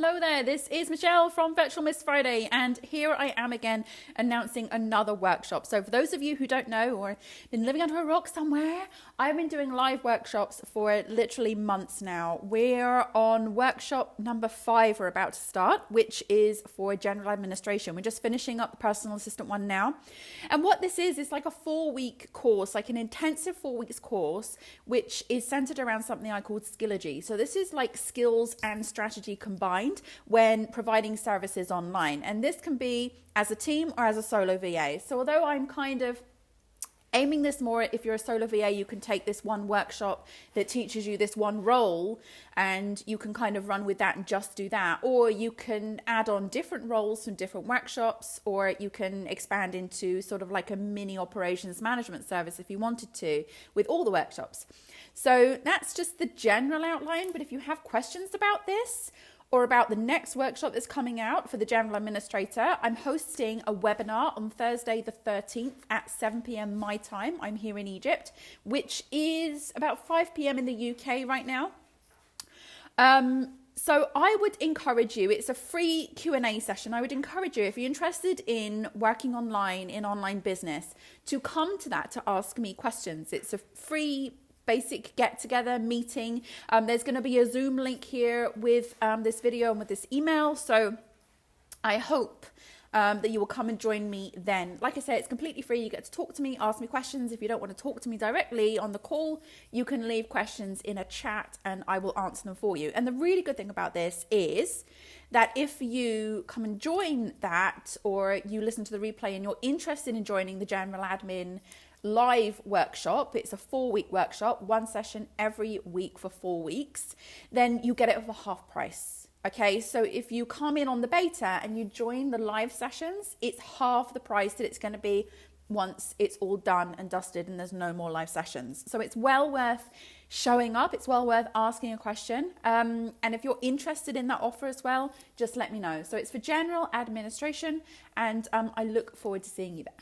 Hello there, this is Michelle from Virtual Miss Friday, and here I am again announcing another workshop. So for those of you who don't know or been living under a rock somewhere, I've been doing live workshops for literally months now. We're on workshop number 5 we're about to start, which is for general administration. We're just finishing up the personal assistant one now. And what this is like a 4-week course, like an intensive 4 weeks course, which is centered around something I call Skillegy. So this is like skills and strategy combined when providing services online. And this can be as a team or as a solo VA. So although I'm kind of aiming this more, if you're a solo VA, you can take this one workshop that teaches you this one role and you can kind of run with that and just do that. Or you can add on different roles from different workshops, or you can expand into sort of like a mini operations management service if you wanted to with all the workshops. So that's just the general outline. But if you have questions about this, or about the next workshop that's coming out for the general administrator, I'm hosting a webinar on Thursday the 13th at 7 p.m. my time. I'm here in Egypt, which is about 5 p.m. in the UK right now. So I would encourage you, it's a free Q&A session. I would encourage you, if you're interested in working online, in online business, to come to that to ask me questions. It's a free basic get-together meeting. There's going to be a Zoom link here with this video and with this email. So I hope that you will come and join me then. Like I said, it's completely free. You get to talk to me, ask me questions. If you don't want to talk to me directly on the call, you can leave questions in a chat and I will answer them for you. And the really good thing about this is that if you come and join that, or you listen to the replay and you're interested in joining the general admin live workshop, it's a 4-week workshop, one session every week for 4 weeks, then you get it for half price. Okay, so if you come in on the beta and you join the live sessions, it's half the price that it's going to be once it's all done and dusted and there's no more live sessions. So it's well worth showing up, it's well worth asking a question, and if you're interested in that offer as well, just let me know. So it's for general administration, and I look forward to seeing you there.